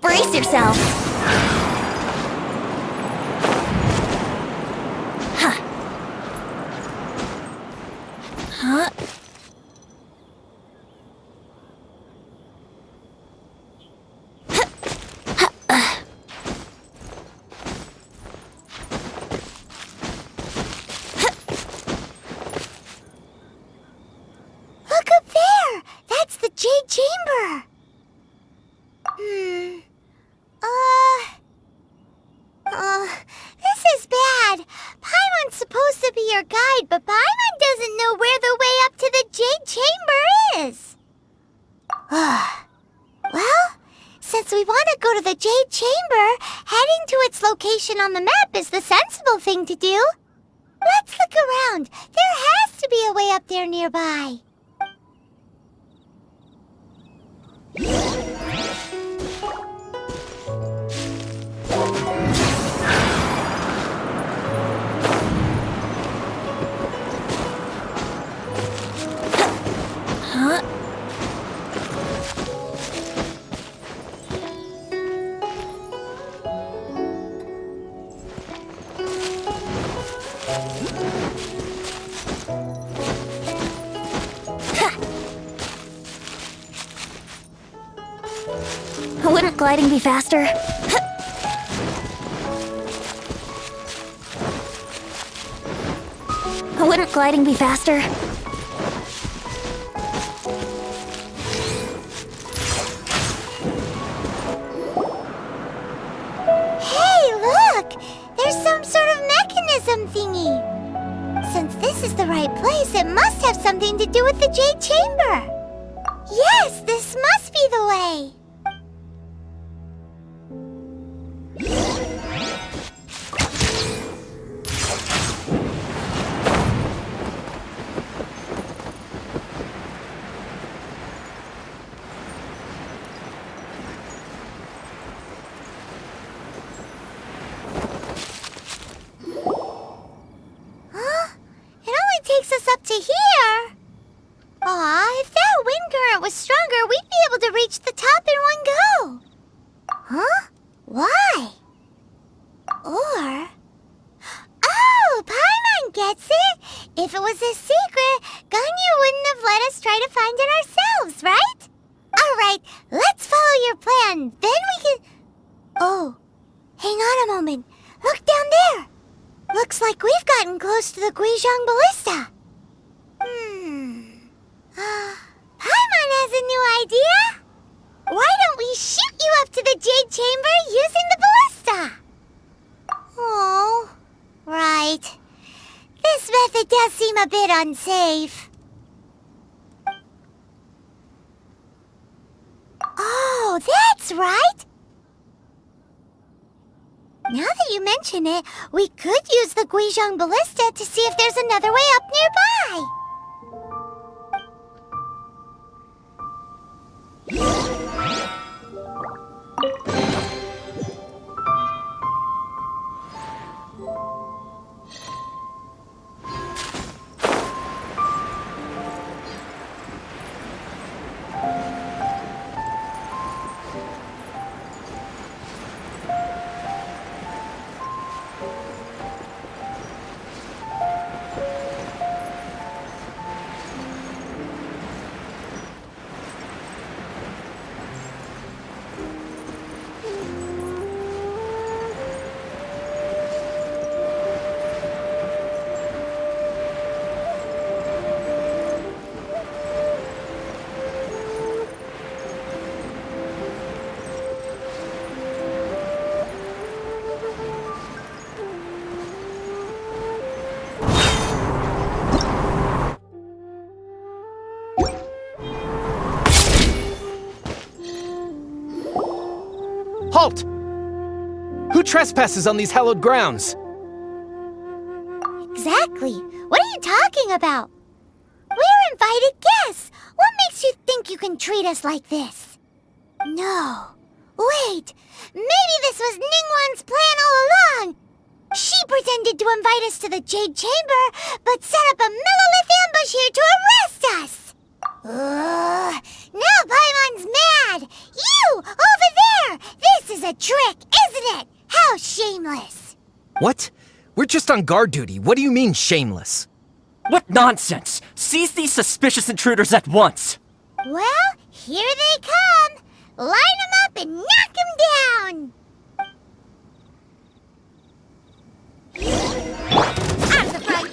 Brace yourself. Huh. Huh? Look up there! That's the Jade Chamber! This is bad. Paimon's supposed to be your guide, but Paimon doesn't know where the way up to the Jade Chamber is. Well, since we want to go to the Jade Chamber, heading to its location on the map is the sensible thing to do. Let's look around. There has to be a way up there nearby. Huh? Wouldn't gliding be faster? Wouldn't gliding be faster? Hey, look! There's some sort of mechanism thingy. Since this is the right place, it must have something to do with the Jade Chamber. Yes, this must be the way. Takes us up to here. Aw, if that wind current was stronger, we'd be able to reach the top in one go. Huh? Why? Or... Oh, Paimon gets it. If it was a secret, Ganyu wouldn't have let us try to find it ourselves, right? All right, let's follow your plan. Then we can... Oh, hang on a moment. Look down there. Looks like we've gotten close to the Guizhong Ballista. Paimon has a new idea. Why don't we shoot you up to the Jade Chamber using the ballista? Oh, right. This method does seem a bit unsafe. Oh, that's right. Now that you mention it, we could use the Guizhong Ballista to see if there's another way up nearby. Halt! Who trespasses on these hallowed grounds? Exactly. What are you talking about? We're invited guests. What makes you think you can treat us like this? No. Wait. Maybe this was Ningguang's plan all along. She pretended to invite us to the Jade Chamber, but set up a Millelith ambush here to arrest us. Now Paimon's mad. You, over there. This is a trick, isn't it? How shameless. What? We're just on guard duty. What do you mean, shameless? What nonsense! Seize these suspicious intruders at once! Well, here they come. Line them up and knock them down. Out of the front.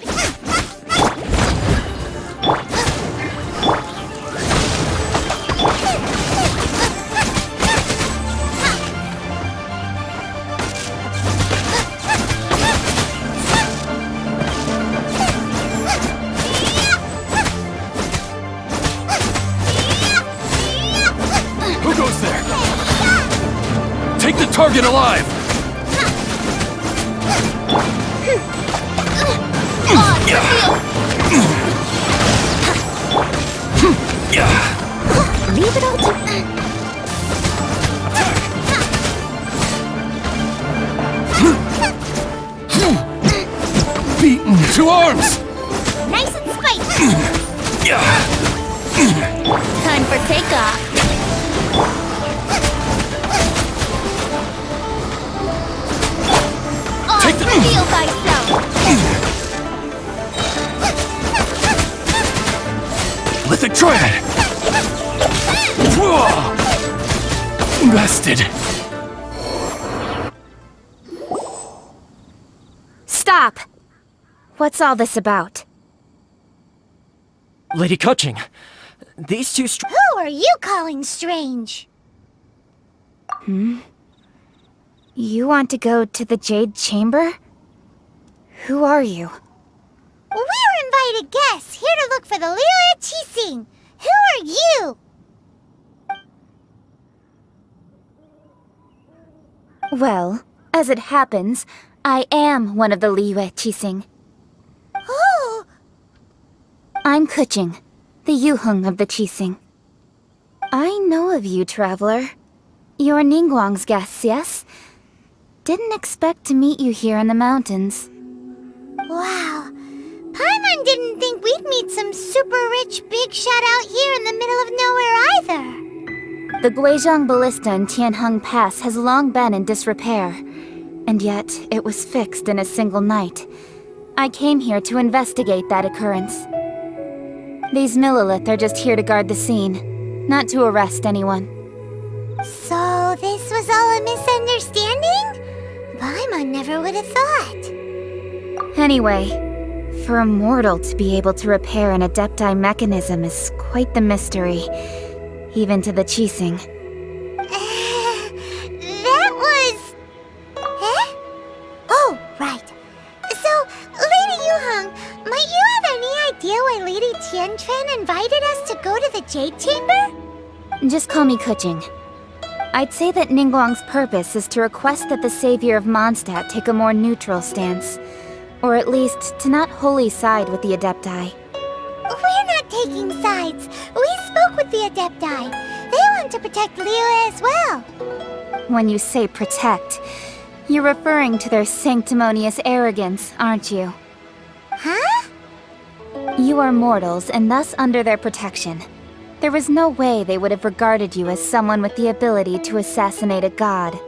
Who goes there? Take the target alive! Leave it all to... Beaten to arms! Nice and spicy. Time for takeoff. Take the... Feel thyself. Lithic Triad! Bested. Stop! What's all this about? Lady Keqing, these two Who are you calling strange? You want to go to the Jade Chamber? Who are you? We're invited guests here to look for the Lilieth Keqing. Who are you? Well, as it happens, I am one of the Liyue Keqing. Oh, I'm Keqing, the Yuheng of the Keqing. I know of you, traveler. You're Ningguang's guests, yes? Didn't expect to meet you here in the mountains. wow. Paimon didn't think we'd meet some super rich big shot out here in the middle of nowhere either. The Guizhong Ballista in Tianheng Pass has long been in disrepair, and yet it was fixed in a single night. I came here to investigate that occurrence. These Millelith are just here to guard the scene, not to arrest anyone. So this was all a misunderstanding? Paimon never would have thought. Anyway, for a mortal to be able to repair an Adepti mechanism is quite the mystery, even to the Keqing. That was... Eh? Oh, right. So, Lady Yuheng, might you have any idea why Lady Tianquan invited us to go to the Jade Chamber? Just call me Keqing. I'd say that Ningguang's purpose is to request that the savior of Mondstadt take a more neutral stance, or at least to not wholly side with the Adepti. We're not taking sides. We spoke with the Adepti. They want to protect Liyue as well. When you say protect, you're referring to their sanctimonious arrogance, aren't you? Huh? You are mortals and thus under their protection. There was no way they would have regarded you as someone with the ability to assassinate a god.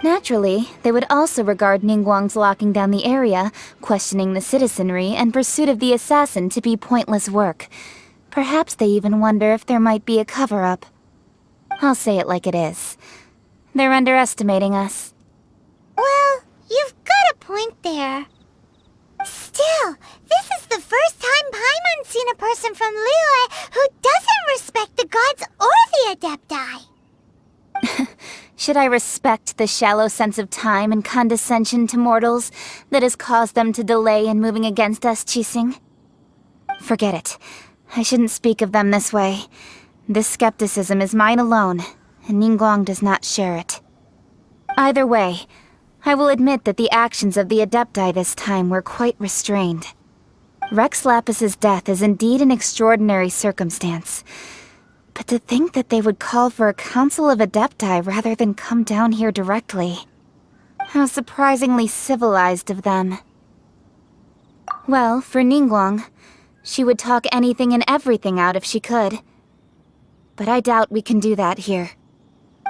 Naturally, they would also regard Ningguang's locking down the area, questioning the citizenry, and pursuit of the assassin to be pointless work. Perhaps they even wonder if there might be a cover-up. I'll say it like it is. They're underestimating us. Well, you've got a point there. Still, this is the first time Paimon's seen a person from Liyue who doesn't respect the gods or the Adepti. Should I respect the shallow sense of time and condescension to mortals that has caused them to delay in moving against us, Keqing? Forget it. I shouldn't speak of them this way. This skepticism is mine alone, and Ningguang does not share it. Either way, I will admit that the actions of the Adepti this time were quite restrained. Rex Lapis's death is indeed an extraordinary circumstance. But to think that they would call for a council of Adepti rather than come down here directly. How surprisingly civilized of them. Well, for Ningguang, she would talk anything and everything out if she could. But I doubt we can do that here.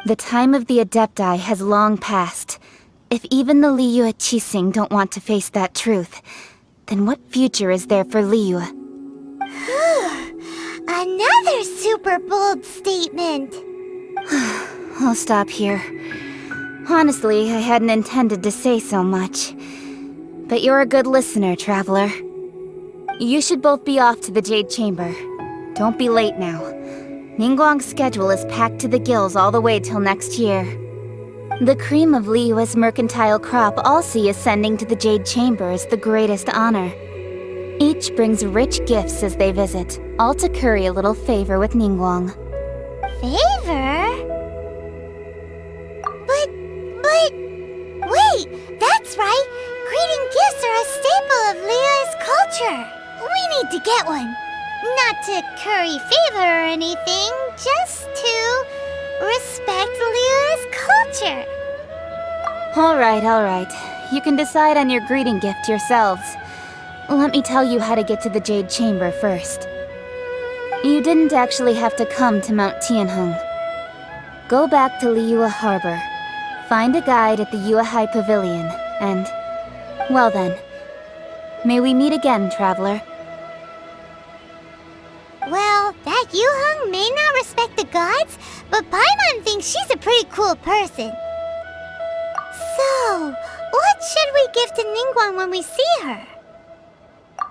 The time of the Adepti has long passed. If even the Liyue at Keqing don't want to face that truth, then what future is there for Liyue? Another super bold statement. I'll stop here. Honestly, I hadn't intended to say so much. But you're a good listener, Traveler. You should both be off to the Jade Chamber. Don't be late now. Ningguang's schedule is packed to the gills all the way till next year. The cream of Liyue's mercantile crop all see ascending to the Jade Chamber as the greatest honor. Each brings rich gifts as they visit, all to curry a little favor with Ningguang. Favor? But... Wait, that's right! Greeting gifts are a staple of Liyue's culture! We need to get one. Not to curry favor or anything, just to respect Liyue's culture. Alright. You can decide on your greeting gift yourselves. Let me tell you how to get to the Jade Chamber first. You didn't actually have to come to Mount Tianheng. Go back to Liyue Harbor. Find a guide at the Yuehai Pavilion, and... well then. May we meet again, Traveler. Well, that Yuheng may not respect the gods, but Paimon thinks she's a pretty cool person. So, what should we give to Ningguang when we see her?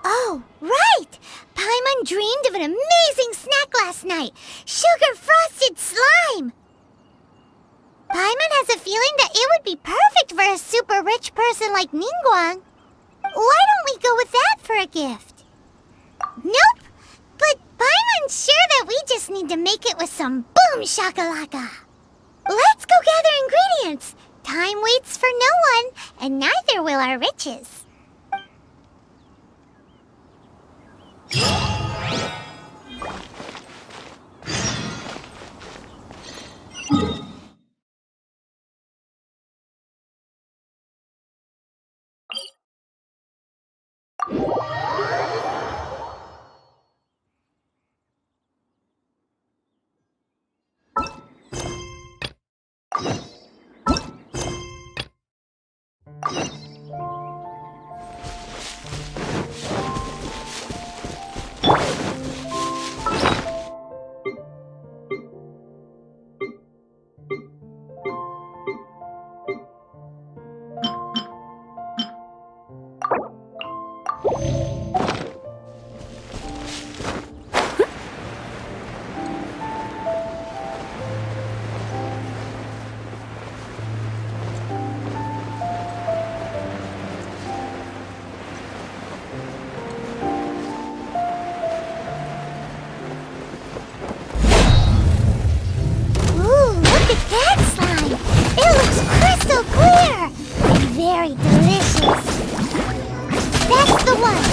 Oh, right! Paimon dreamed of an amazing snack last night! Sugar-frosted slime! Paimon has a feeling that it would be perfect for a super rich person like Ningguang. Why don't we go with that for a gift? Nope! But Paimon's sure that we just need to make it with some boom shakalaka. Let's go gather ingredients. Time waits for no one, and neither will our riches. Very delicious. That's the one.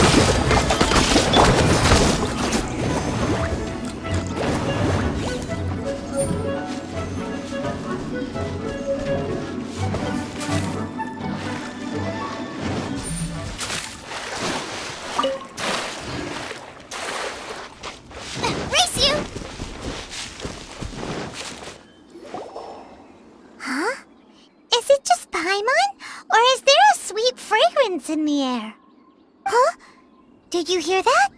Race you! Huh? Is it just Paimon? Or is there a sweet fragrance in the air? Huh? Did you hear that?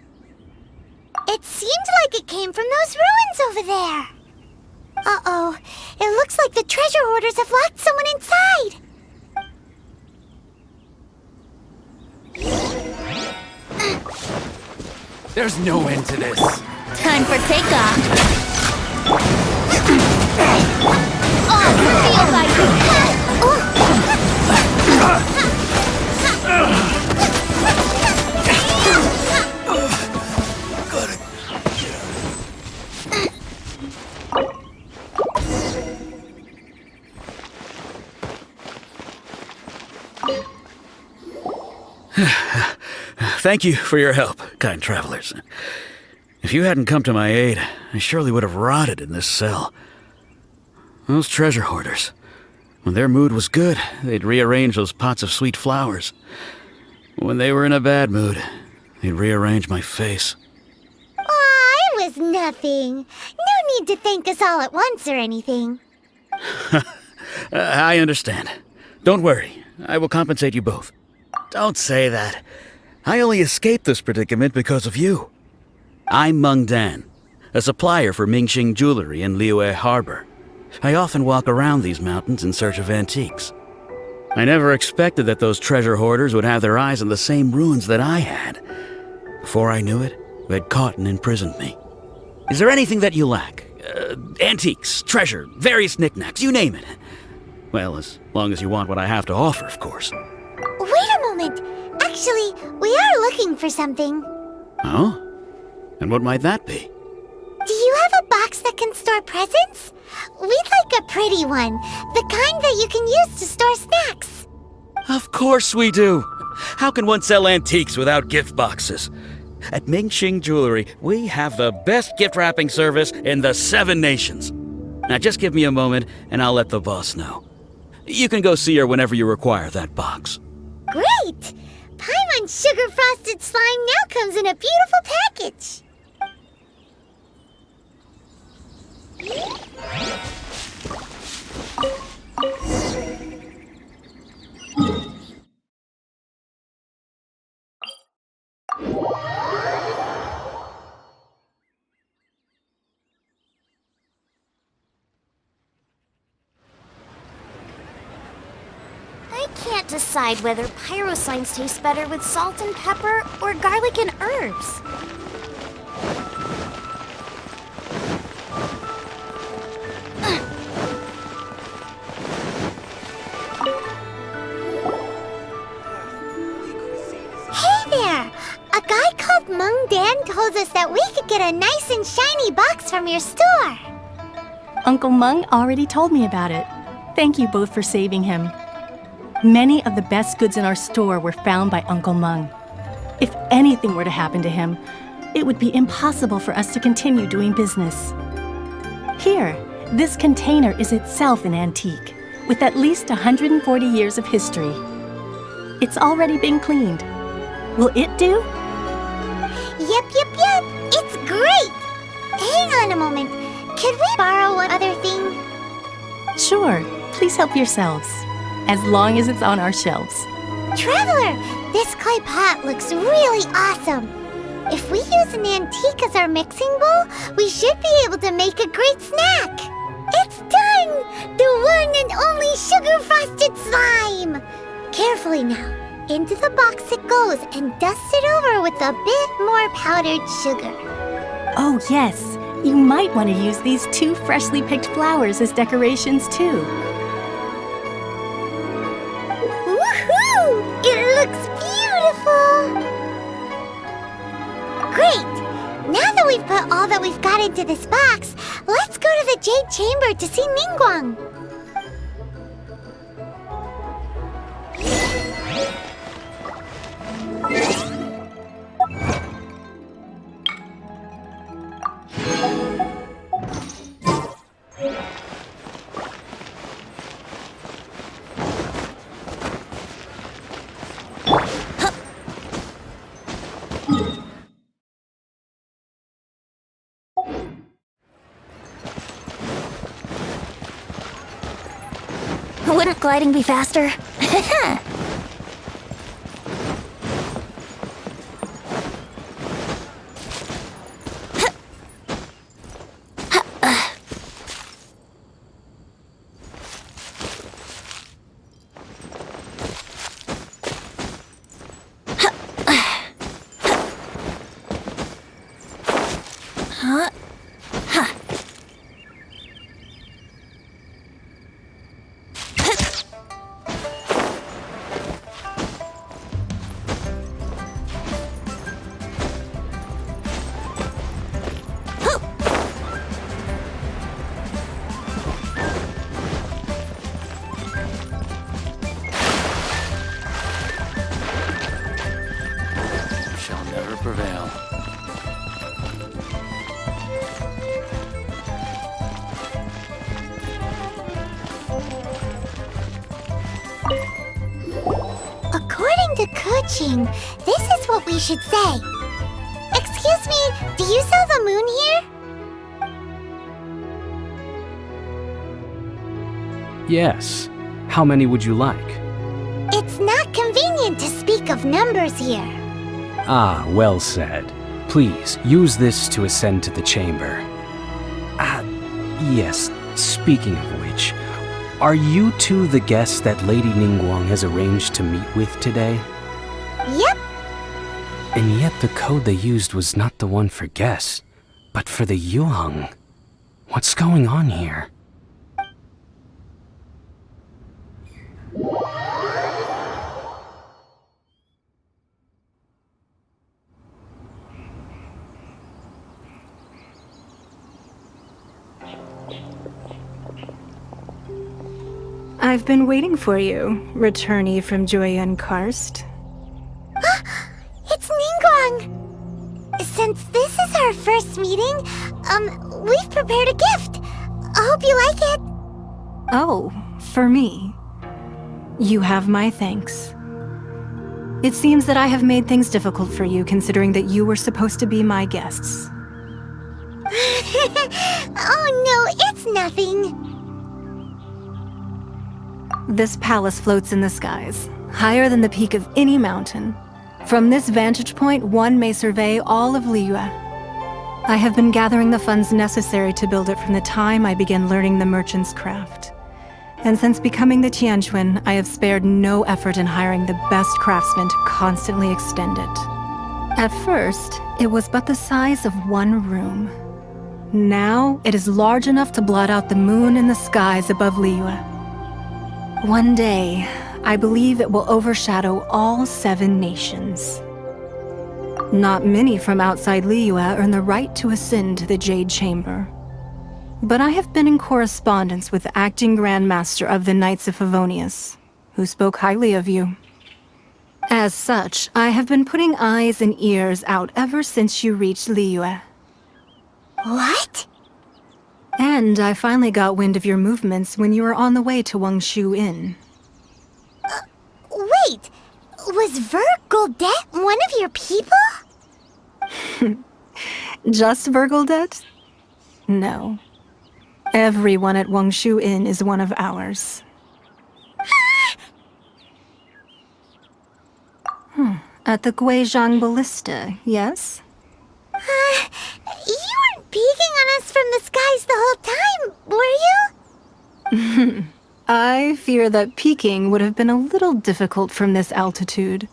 It seemed like it came from those ruins over there. Uh-oh. It looks like the treasure hoarders have locked someone inside. There's no end to this. Time for takeoff. Oh, reveal by Thank you for your help, kind travelers. If you hadn't come to my aid, I surely would have rotted in this cell. Those treasure hoarders. When their mood was good, they'd rearrange those pots of sweet flowers. When they were in a bad mood, they'd rearrange my face. Aw, it was nothing. No need to thank us all at once or anything. I understand. Don't worry. I will compensate you both. Don't say that. I only escaped this predicament because of you. I'm Meng Dan, a supplier for Mingxing jewelry in Liyue Harbor. I often walk around these mountains in search of antiques. I never expected that those treasure hoarders would have their eyes on the same ruins that I had. Before I knew it, they'd caught and imprisoned me. Is there anything that you lack? Antiques, treasure, various knickknacks, you name it. Well, as long as you want what I have to offer, of course. Wait a moment. Actually, we are looking for something. Oh? And what might that be? Do you have a box that can store presents? We'd like a pretty one. The kind that you can use to store snacks. Of course we do. How can one sell antiques without gift boxes? At Mingxing Jewelry, we have the best gift wrapping service in the 7 nations. Now just give me a moment and I'll let the boss know. You can go see her whenever you require that box. Great! Paimon Sugar Frosted Slime now comes in a beautiful package. I can't decide whether pyroslimes taste better with salt and pepper or garlic and herbs. Hey there! A guy called Meng Dan told us that we could get a nice and shiny box from your store. Uncle Meng already told me about it. Thank you both for saving him. Many of the best goods in our store were found by Uncle Meng. If anything were to happen to him, it would be impossible for us to continue doing business. Here, this container is itself an antique, with at least 140 years of history. It's already been cleaned. Will it do? Yep. It's great! Hang on a moment. Could we borrow one other thing? Sure, please help yourselves, as long as it's on our shelves. Traveler, this clay pot looks really awesome. If we use an antique as our mixing bowl, we should be able to make a great snack. It's done! The one and only sugar-frosted slime! Carefully now. Into the box it goes and dust it over with a bit more powdered sugar. Oh yes, you might want to use these 2 freshly picked flowers as decorations too. Woohoo! It looks beautiful! Great! Now that we've put all that we've got into this box, let's go to the Jade Chamber to see Ningguang. Wouldn't gliding be faster? Keqing, this is what we should say. Excuse me, do you sell the moon here? Yes. How many would you like? It's not convenient to speak of numbers here. Ah, well said. Please, use this to ascend to the chamber. Yes, speaking of which, are you two the guests that Lady Ningguang has arranged to meet with today? Yep. And yet the code they used was not the one for guests, but for the Yuheng. What's going on here? I've been waiting for you, returnee from Joyun Karst. It's Ningguang! Since this is our first meeting, we've prepared a gift. I hope you like it. Oh, for me. You have my thanks. It seems that I have made things difficult for you, considering that you were supposed to be my guests. Oh no, it's nothing. This palace floats in the skies, higher than the peak of any mountain. From this vantage point, one may survey all of Liyue. I have been gathering the funds necessary to build it from the time I began learning the merchant's craft. And since becoming the Tianquan, I have spared no effort in hiring the best craftsmen to constantly extend it. At first, it was but the size of one room. Now, it is large enough to blot out the moon in the skies above Liyue. One day, I believe it will overshadow all 7 nations. Not many from outside Liyue earn the right to ascend to the Jade Chamber. But I have been in correspondence with the acting Grand Master of the Knights of Favonius, who spoke highly of you. As such, I have been putting eyes and ears out ever since you reached Liyue. What? And I finally got wind of your movements when you were on the way to Wangshu Inn. Wait, was Vergoldet one of your people? Just Vergoldet? No. Everyone at Wangshu Inn is one of ours. At the Guizhang Ballista, yes? You weren't peeking on us from the skies the whole time, were you? I fear that peeking would have been a little difficult from this altitude.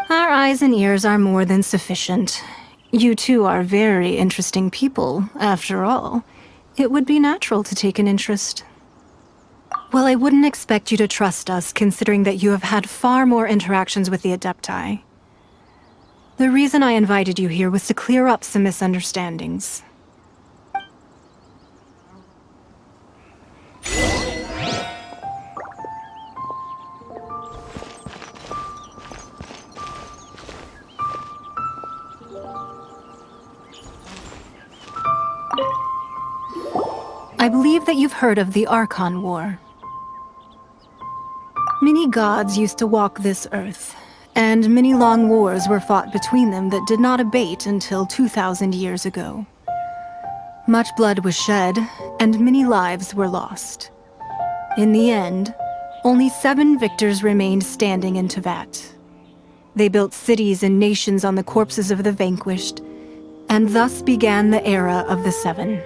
Our eyes and ears are more than sufficient. You two are very interesting people, after all. It would be natural to take an interest. Well, I wouldn't expect you to trust us, considering that you have had far more interactions with the Adepti. The reason I invited you here was to clear up some misunderstandings. I believe that you've heard of the Archon War. Many gods used to walk this earth, and many long wars were fought between them that did not abate until 2,000 years ago. Much blood was shed, and many lives were lost. In the end, only 7 victors remained standing in Tevat. They built cities and nations on the corpses of the vanquished, and thus began the era of the 7.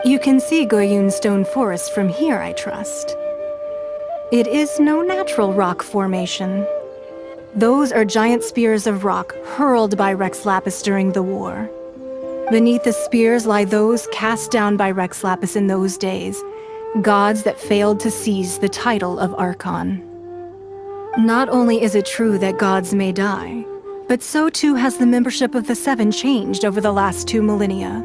You can see Goyun Stone Forest from here, I trust. It is no natural rock formation. Those are giant spears of rock hurled by Rex Lapis during the war. Beneath the spears lie those cast down by Rex Lapis in those days, gods that failed to seize the title of Archon. Not only is it true that gods may die, but so too has the membership of the 7 changed over the last 2 millennia.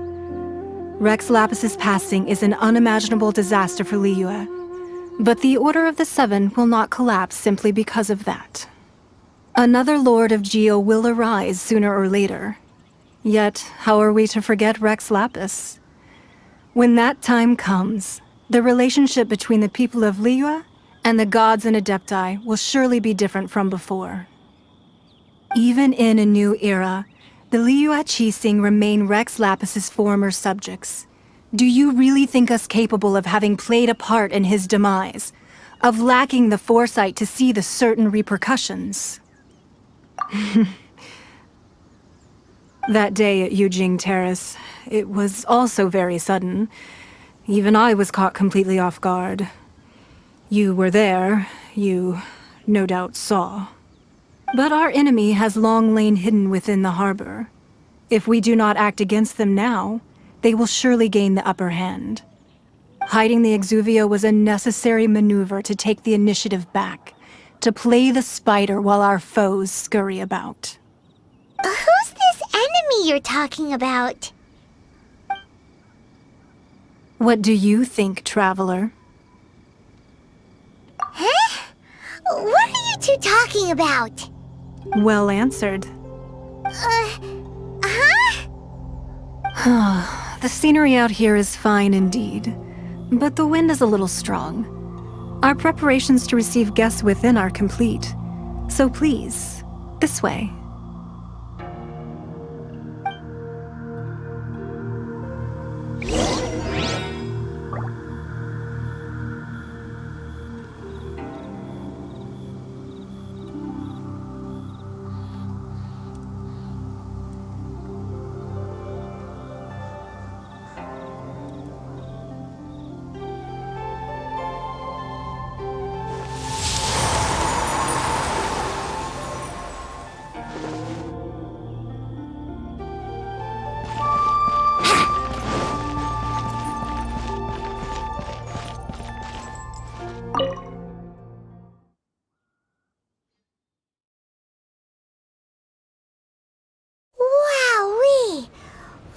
Rex Lapis's passing is an unimaginable disaster for Liyue, but the Order of the 7 will not collapse simply because of that. Another Lord of Geo will arise sooner or later. Yet, how are we to forget Rex Lapis? When that time comes, the relationship between the people of Liyue and the gods and Adepti will surely be different from before. Even in a new era, the Liyue Keqing remain Rex Lapis's former subjects. Do you really think us capable of having played a part in his demise? Of lacking the foresight to see the certain repercussions? That day at Yujing Terrace, it was also very sudden. Even I was caught completely off guard. You were there, you no doubt saw. But our enemy has long lain hidden within the harbor. If we do not act against them now, they will surely gain the upper hand. Hiding the Exuvia was a necessary maneuver to take the initiative back, to play the spider while our foes scurry about. Who's this enemy you're talking about? What do you think, Traveler? Huh? What are you two talking about? Well answered. The scenery out here is fine indeed, but the wind is a little strong. Our preparations to receive guests within are complete, so please, this way. Wowee!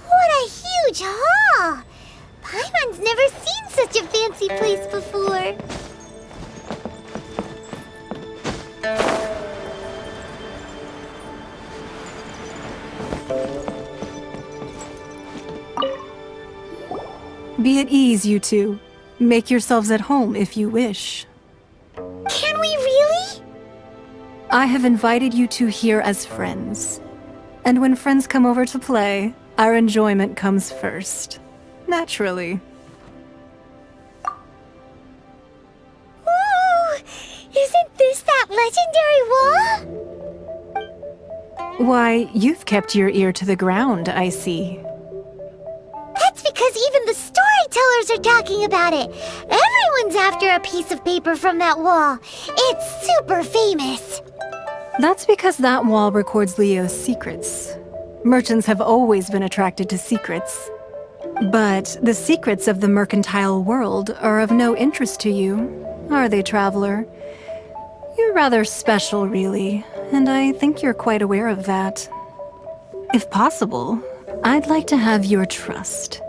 What a huge hall! Paimon's never seen such a fancy place before. Be at ease, you two. Make yourselves at home if you wish. Can we really? I have invited you two here as friends. And when friends come over to play, our enjoyment comes first. Naturally. Ooh! Isn't this that legendary wall? Why, you've kept your ear to the ground, I see. That's because even the storytellers are talking about it. Everyone's after a piece of paper from that wall. It's super famous. That's because that wall records Leo's secrets. Merchants have always been attracted to secrets. But the secrets of the mercantile world are of no interest to you, are they, Traveler? You're rather special, really, and I think you're quite aware of that. If possible, I'd like to have your trust.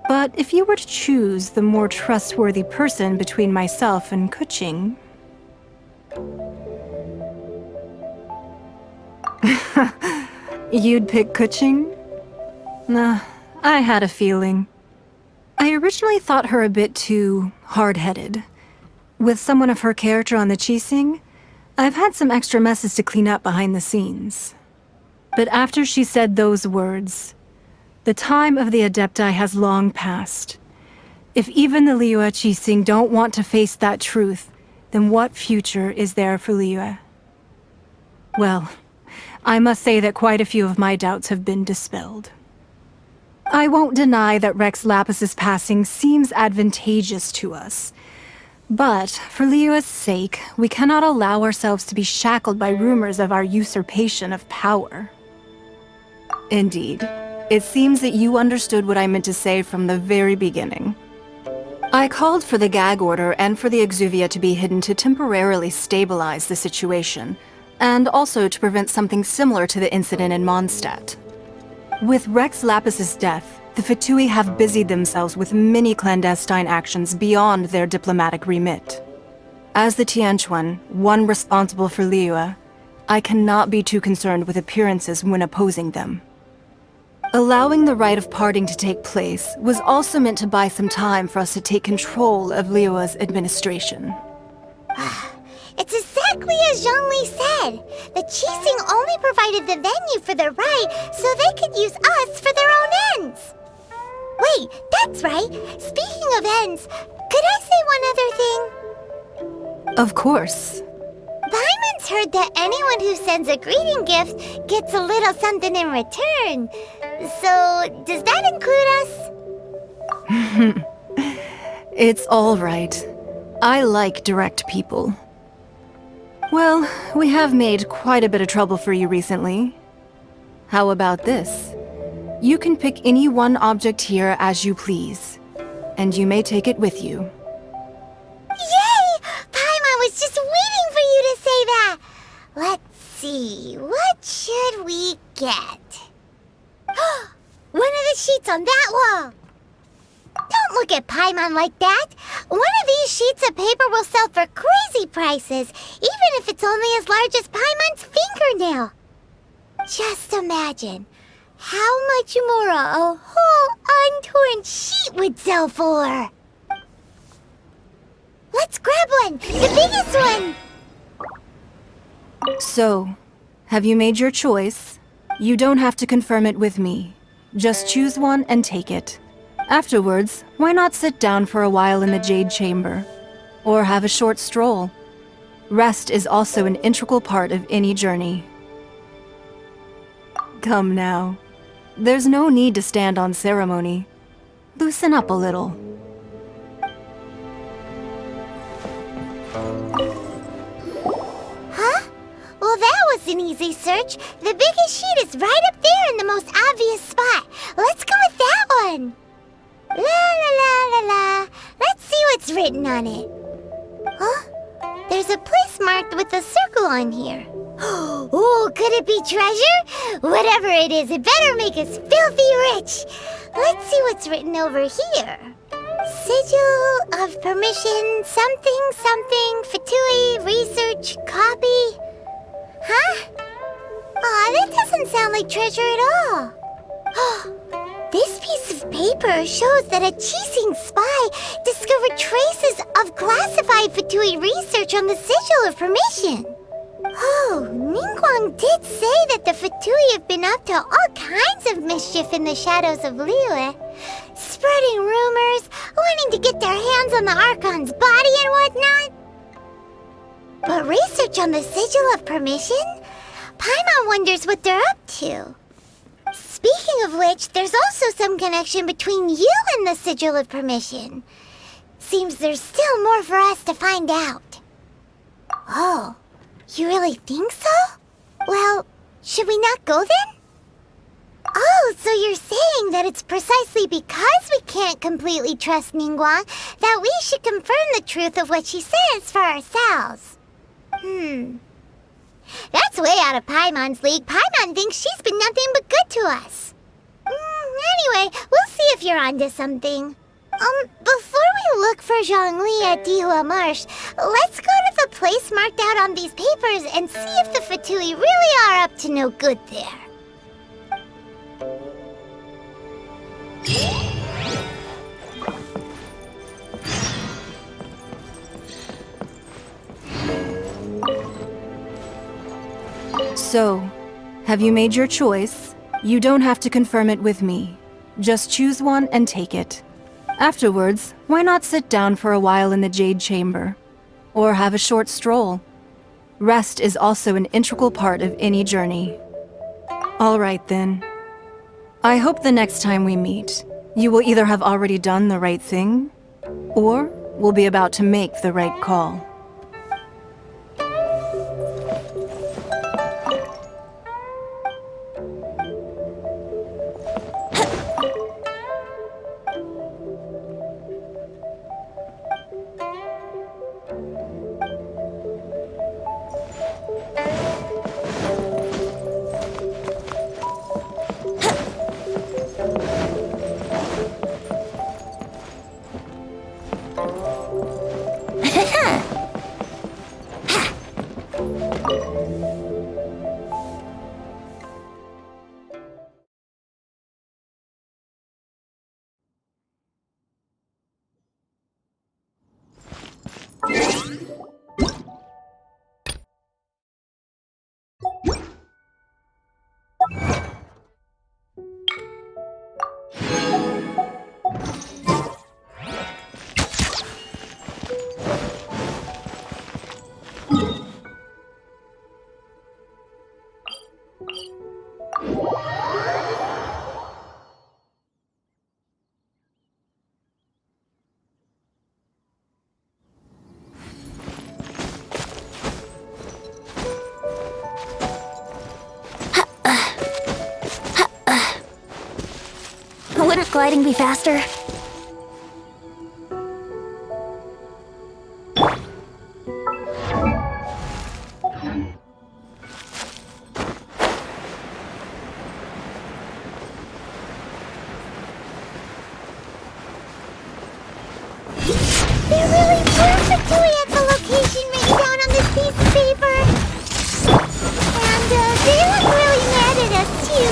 But if you were to choose the more trustworthy person between myself and Keqing... You'd pick Keqing? Nah, I had a feeling. I originally thought her a bit too hard-headed. With someone of her character on the Keqing, I've had some extra messes to clean up behind the scenes. But after she said those words, the time of the Adepti has long passed. If even the Liyue Keqing don't want to face that truth, then what future is there for Liyue? Well, I must say that quite a few of my doubts have been dispelled. I won't deny that Rex Lapis's passing seems advantageous to us. But, for Liyue's sake, we cannot allow ourselves to be shackled by rumors of our usurpation of power. Indeed, it seems that you understood what I meant to say from the very beginning. I called for the gag order and for the Exuvia to be hidden to temporarily stabilize the situation, and also to prevent something similar to the incident in Mondstadt. With Rex Lapis's death, the Fatui have busied themselves with many clandestine actions beyond their diplomatic remit. As the Tianquan, one responsible for Liyue, I cannot be too concerned with appearances when opposing them. Allowing the rite of parting to take place was also meant to buy some time for us to take control of Liyue's administration. It's exactly exactly as Zhongli said. The Keqing only provided the venue for the rite so they could use us for their own ends. Wait, that's right. Speaking of ends, could I say one other thing? Of course. Paimon's heard that anyone who sends a greeting gift gets a little something in return. So, does that include us? It's all right. I like direct people. Well, we have made quite a bit of trouble for you recently. How about this? You can pick any one object here as you please, and you may take it with you. Yay! Paimon was just waiting for you to say that! Let's see, what should we get? One of the sheets on that wall! Don't look at Paimon like that! One of these sheets of paper will sell for crazy prices, even if it's only as large as Paimon's fingernail. Just imagine how much more a whole untorn sheet would sell for. Let's grab one! The biggest one! So, have you made your choice? You don't have to confirm it with me. Just choose one and take it. Afterwards, why not sit down for a while in the Jade Chamber? Or have a short stroll? Rest is also an integral part of any journey. Come now. There's no need to stand on ceremony. Loosen up a little. Huh? Well, that was an easy search. The biggest sheet is right up there in the most obvious spot. Let's go with that one. La la la la la. Let's see what's written on it. Huh? There's a place marked with a circle on here. Oh, could it be treasure? Whatever it is, it better make us filthy rich. Let's see what's written over here. Sigil of permission, something, something, Fatui, research, copy. Huh? Aw, that doesn't sound like treasure at all. This piece of paper shows that a Keqing spy discovered traces of classified Fatui research on the Sigil of Permission. Oh, Ningguang did say that the Fatui have been up to all kinds of mischief in the shadows of Liyue, spreading rumors, wanting to get their hands on the Archon's body and whatnot. But research on the Sigil of Permission? Paimon wonders what they're up to. Speaking of which, there's also some connection between you and the Sigil of Permission. Seems there's still more for us to find out. Oh, you really think so? Well, should we not go then? Oh, so you're saying that it's precisely because we can't completely trust Ningguang that we should confirm the truth of what she says for ourselves. That's way out of Paimon's league. Paimon thinks she's been nothing but good to us. Anyway, we'll see if you're onto something. Before we look for Zhongli at Dihua Marsh, let's go to the place marked out on these papers and see if the Fatui really are up to no good there. So, have you made your choice? You don't have to confirm it with me. Just choose one and take it. Afterwards, why not sit down for a while in the Jade Chamber? Or have a short stroll? Rest is also an integral part of any journey. All right then. I hope the next time we meet, you will either have already done the right thing, or will be about to make the right call. Couldn't gliding be faster? There really were Fatui at the location written down on this piece of paper. And they look really mad at us too.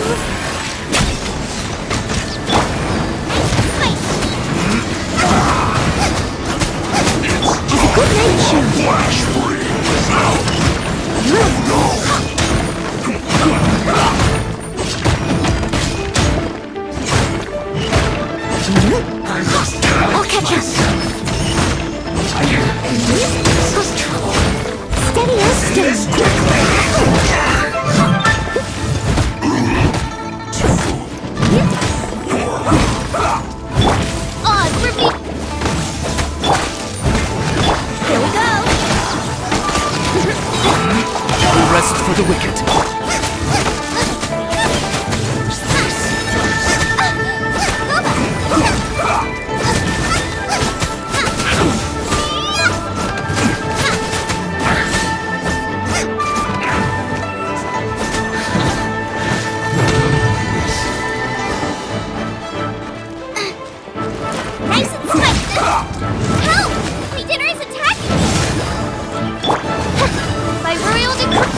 Good night, Shu. I'll catch us. Steady as Here we go. No rest for the wicked. Nice and spicy. Help! My dinner is attacking me. By royal decree.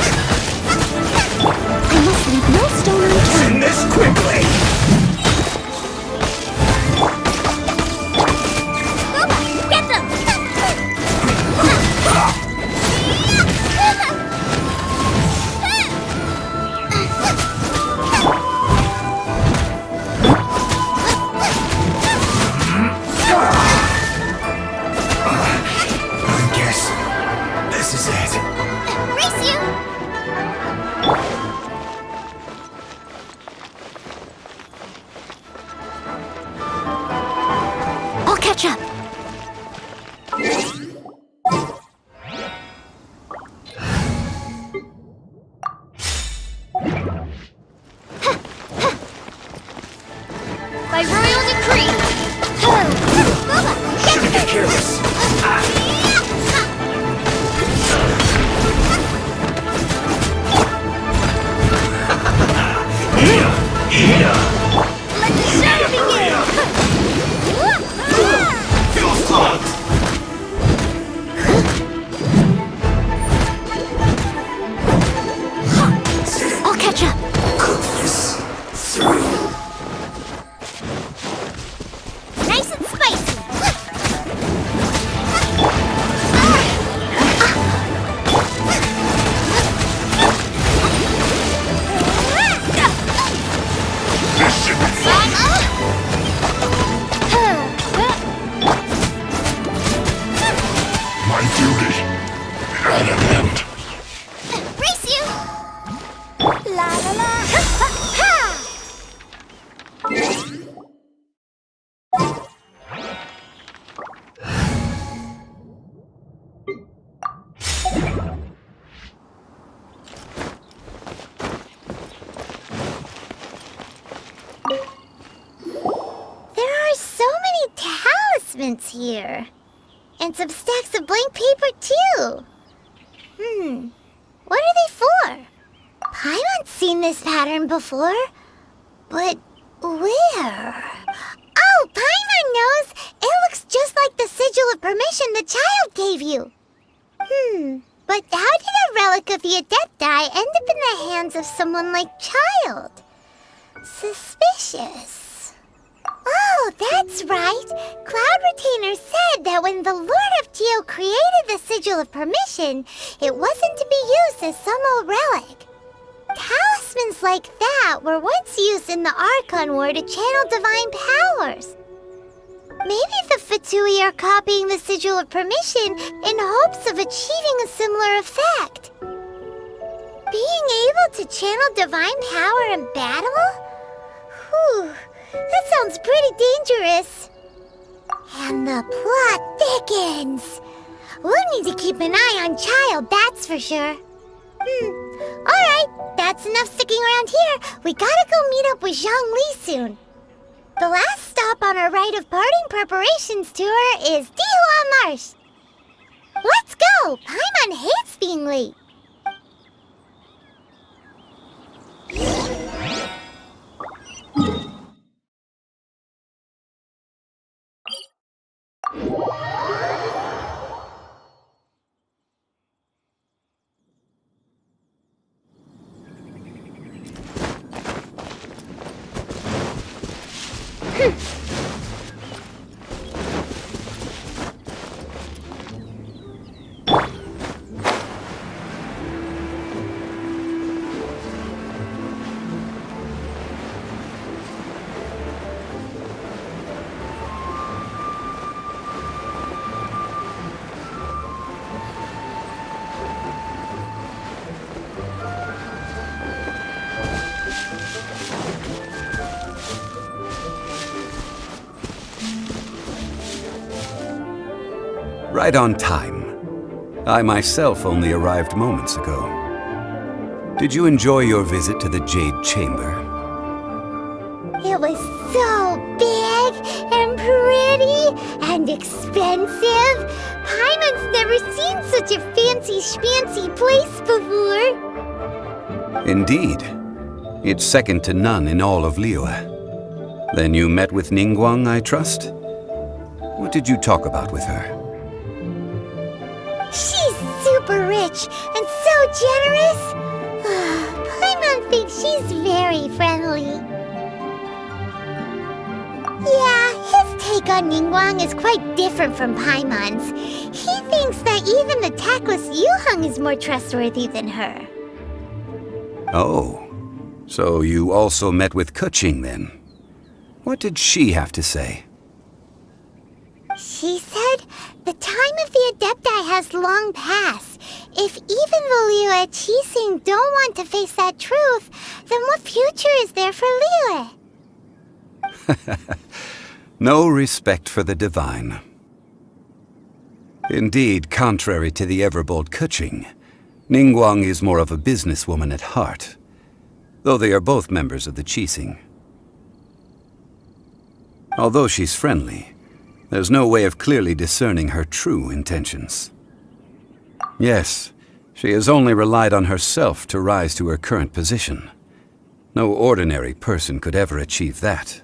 I must leave no stone unturned. End this quickly! Get them! I guess this is it. Race you! I'll catch up. By royal decree. Shouldn't get careless. Let the show begin! Feels clogged. I'll catch up. Nice and spicy! This should be fun. My duty at an end. Race you! La la la! Ha! There are so many talismans here. And some stacks of blank paper, too. What are they for? Paimon's seen this pattern before. But where? Oh, Paimon knows! It looks just like the sigil of permission the child gave you. But how did a relic of the Adepti end up in the hands of someone like Child? Suspicious. Oh, that's right. Cloud Retainer said that when the Lord of Geo created the Sigil of Permission, it wasn't to be used as some old relic. Talismans like that were once used in the Archon War to channel divine powers. Maybe the Fatui are copying the Sigil of Permission in hopes of achieving a similar effect. Being able to channel divine power in battle? Whew, that sounds pretty dangerous. And the plot thickens. We'll need to keep an eye on Child, that's for sure. Alright, that's enough sticking around here. We gotta go meet up with Zhang Li soon. The last stop on our rite of parting preparations tour is Dihua Marsh. Let's go! Paimon hates being late. Right on time. I myself only arrived moments ago. Did you enjoy your visit to the Jade Chamber? It was so big and pretty and expensive. Paimon's never seen such a fancy schmancy place before. Indeed. It's second to none in all of Liyue. Then you met with Ningguang, I trust? What did you talk about with her? She's super rich and so generous. Paimon thinks she's very friendly. Yeah, his take on Ningguang is quite different from Paimon's. He thinks that even the tactless Yuheng is more trustworthy than her. Oh, so you also met with Keqing then? What did she have to say? She said the time of the Adepti has long passed. If even the Liyue Keqing don't want to face that truth, then what future is there for Liyue? No respect for the divine. Indeed, contrary to the ever-bold Keqing, Ningguang is more of a businesswoman at heart, though they are both members of the Keqing. Although she's friendly, there's no way of clearly discerning her true intentions. Yes, she has only relied on herself to rise to her current position. No ordinary person could ever achieve that.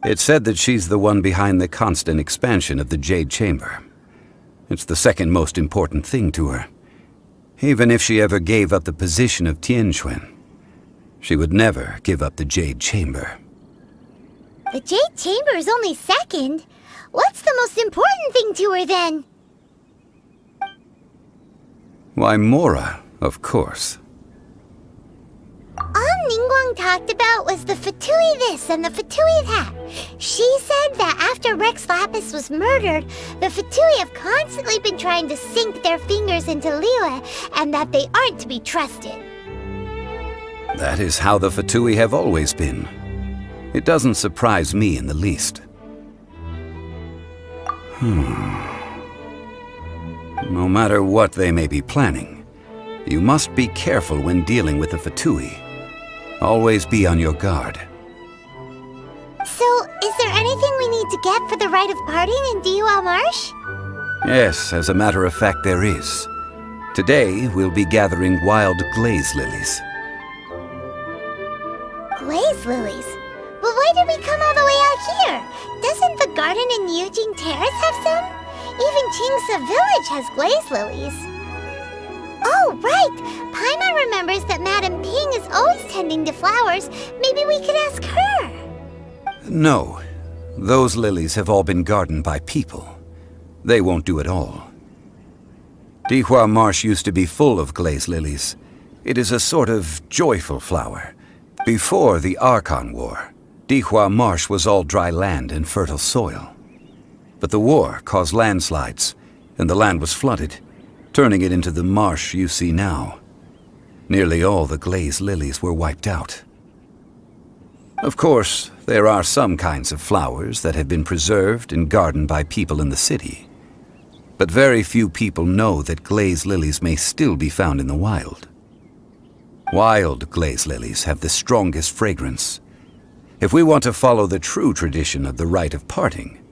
It's said that she's the one behind the constant expansion of the Jade Chamber. It's the second most important thing to her. Even if she ever gave up the position of Tianquan, she would never give up the Jade Chamber. The Jade Chamber is only second. What's the most important thing to her then? Why, Mora, of course. All Ningguang talked about was the Fatui this and the Fatui that. She said that after Rex Lapis was murdered, the Fatui have constantly been trying to sink their fingers into Liyue, and that they aren't to be trusted. That is how the Fatui have always been. It doesn't surprise me in the least. No matter what they may be planning, you must be careful when dealing with the Fatui. Always be on your guard. So, is there anything we need to get for the rite of parting in Dihua Marsh? Yes, as a matter of fact, there is. Today, we'll be gathering Wild Glaze Lilies. Glaze Lilies? But why did we come all the way out here? Doesn't the garden in Yujing Terrace have some? Even Qingsa Village has glaze lilies. Oh, right! Paimon remembers that Madame Ping is always tending to flowers. Maybe we could ask her. No. Those lilies have all been gardened by people. They won't do it all. Dihua Marsh used to be full of glaze lilies. It is a sort of joyful flower. Before the Archon War, Dihua Marsh was all dry land and fertile soil. But the war caused landslides, and the land was flooded, turning it into the marsh you see now. Nearly all the glaze lilies were wiped out. Of course, there are some kinds of flowers that have been preserved and gardened by people in the city. But very few people know that glaze lilies may still be found in the wild. Wild glaze lilies have the strongest fragrance. If we want to follow the true tradition of the rite of parting,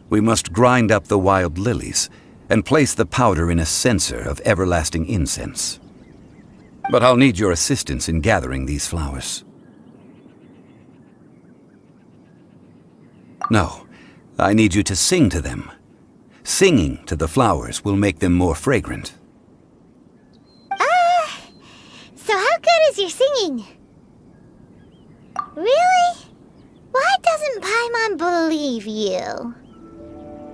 we must grind up the wild lilies and place the powder in a censer of everlasting incense. But I'll need your assistance in gathering these flowers. No, I need you to sing to them. Singing to the flowers will make them more fragrant. So how good is your singing? Really? Why doesn't Paimon believe you?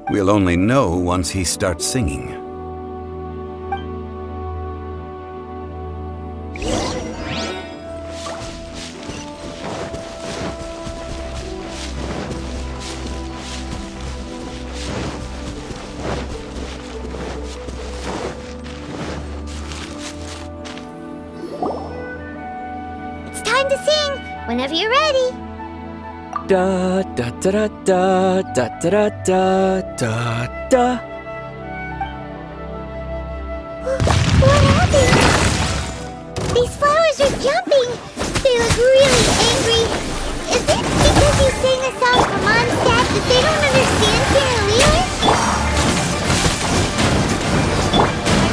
We'll only know once he starts singing. It's time to sing, whenever you're ready. Da da da da da da da da da. What happened? These flowers are jumping. They look really angry. Is it because you sang a song for Mondstadt that they don't understand Millelith?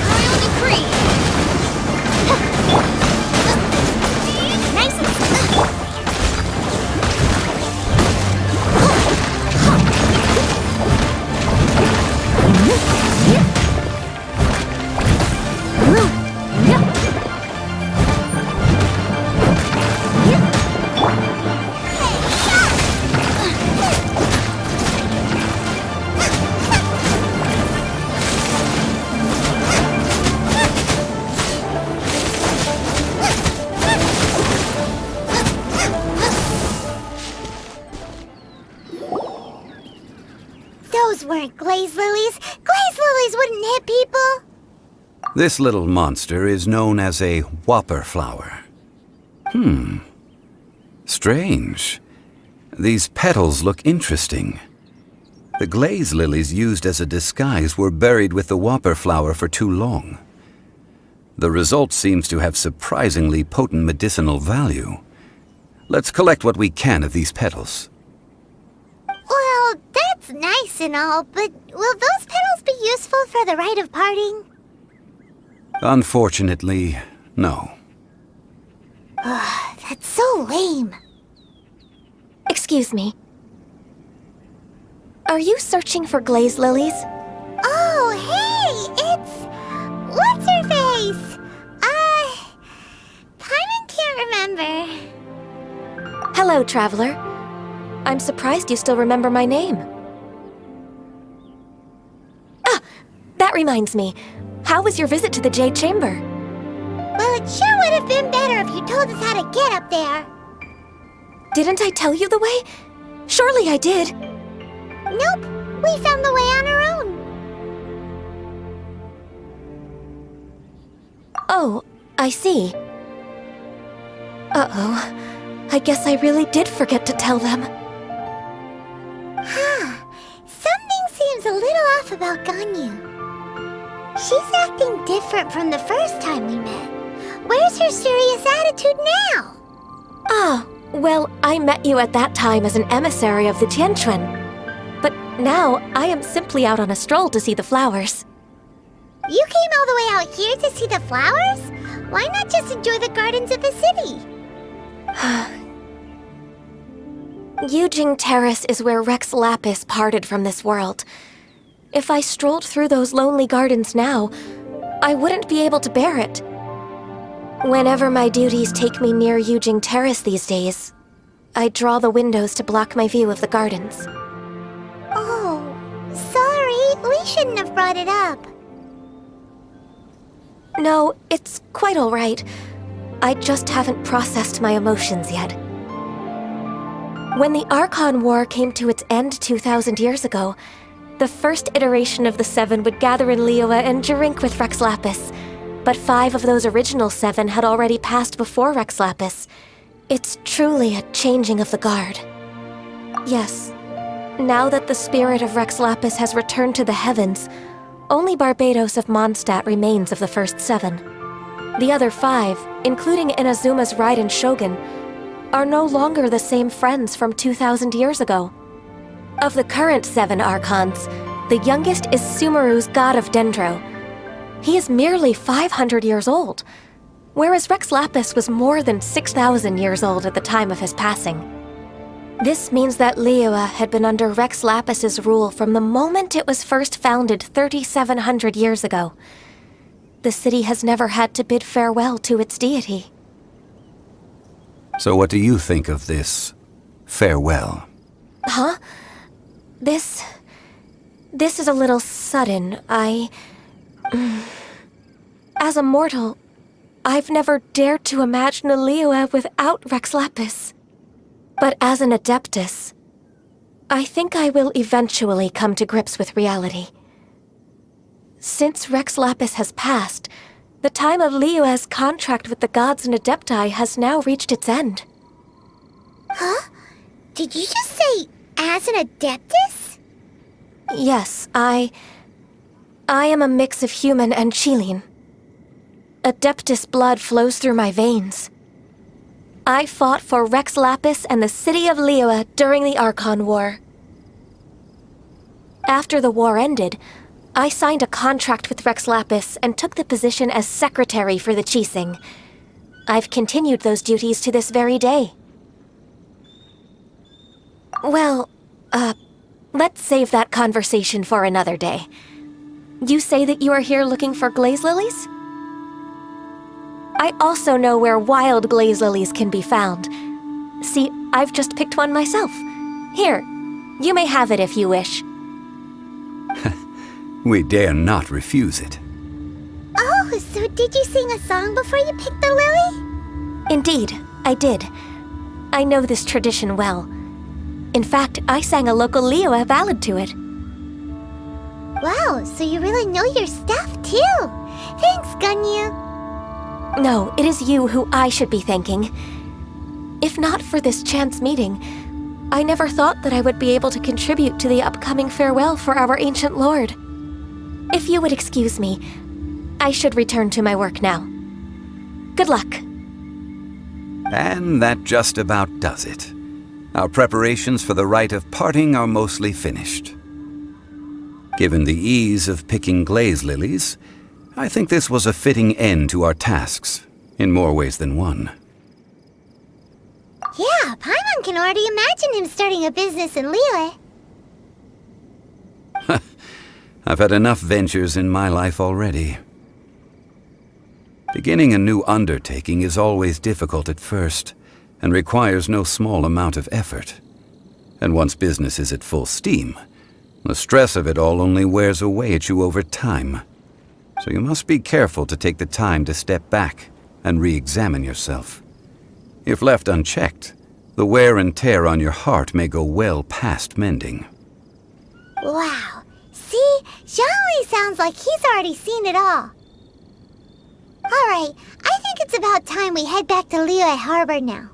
I only free. Nice and Those weren't glaze lilies. Glaze lilies wouldn't hit people. This little monster is known as a Whopperflower. Strange. These petals look interesting. The glaze lilies used as a disguise were buried with the Whopperflower for too long. The result seems to have surprisingly potent medicinal value. Let's collect what we can of these petals. Well, that's nice and all, but will those petals be useful for the rite of parting? Unfortunately, no. That's so lame. Excuse me. Are you searching for glaze lilies? Oh, hey, it's... What's her face? Paimon can't remember. Hello, traveler. I'm surprised you still remember my name. Ah, that reminds me. How was your visit to the Jade Chamber? Well, it sure would have been better if you told us how to get up there. Didn't I tell you the way? Surely I did. Nope, we found the way on our own. Oh, I see. Uh-oh. I guess I really did forget to tell them. Something seems a little off about Ganyu. She's acting different from the first time we met. Where's her serious attitude now? Ah, well, I met you at that time as an emissary of the Tianquan. But now, I am simply out on a stroll to see the flowers. You came all the way out here to see the flowers? Why not just enjoy the gardens of the city? Yujing Terrace is where Rex Lapis parted from this world. If I strolled through those lonely gardens now, I wouldn't be able to bear it. Whenever my duties take me near Yujing Terrace these days, I draw the windows to block my view of the gardens. Oh, sorry, we shouldn't have brought it up. No, it's quite all right. I just haven't processed my emotions yet. When the Archon War came to its end 2,000 years ago, the first iteration of the Seven would gather in Liyue and drink with Rex Lapis. But 5 of those original 7 had already passed before Rex Lapis. It's truly a changing of the guard. Yes, now that the spirit of Rex Lapis has returned to the heavens, only Barbados of Mondstadt remains of the first 7. The other 5, including Inazuma's Raiden Shogun, are no longer the same friends from 2,000 years ago. Of the current 7 Archons, the youngest is Sumeru's god of Dendro. He is merely 500 years old, whereas Rex Lapis was more than 6,000 years old at the time of his passing. This means that Liyue had been under Rex Lapis's rule from the moment it was first founded 3,700 years ago. The city has never had to bid farewell to its deity. So what do you think of this farewell? Huh? This is a little sudden. As a mortal, I've never dared to imagine a Liyue without Rex Lapis. But as an Adeptus, I think I will eventually come to grips with reality. Since Rex Lapis has passed, the time of Liyue's contract with the gods and Adepti has now reached its end. Huh? Did you just say, as an Adeptus? Yes, I am a mix of human and Qilin. Adeptus blood flows through my veins. I fought for Rex Lapis and the city of Liyue during the Archon War. After the war ended, I signed a contract with Rex Lapis and took the position as secretary for the Keqing. I've continued those duties to this very day. Well, let's save that conversation for another day. You say that you are here looking for glaze lilies? I also know where wild glaze lilies can be found. See, I've just picked one myself. Here, you may have it if you wish. We dare not refuse it. Oh, so did you sing a song before you picked the lily? Indeed, I did. I know this tradition well. In fact, I sang a local Liyue ballad to it. Wow, so you really know your stuff too. Thanks, Ganyu. No, it is you who I should be thanking. If not for this chance meeting, I never thought that I would be able to contribute to the upcoming farewell for our ancient lord. If you would excuse me, I should return to my work now. Good luck. And that just about does it. Our preparations for the rite of parting are mostly finished. Given the ease of picking glaze lilies, I think this was a fitting end to our tasks, in more ways than one. Yeah, Paimon can already imagine him starting a business in Liyue. I've had enough ventures in my life already. Beginning a new undertaking is always difficult at first, and requires no small amount of effort. And once business is at full steam, the stress of it all only wears away at you over time. So you must be careful to take the time to step back and re-examine yourself. If left unchecked, the wear and tear on your heart may go well past mending. Wow. See? Zhongli sounds like he's already seen it all. Alright, I think it's about time we head back to Liyue Harbor now.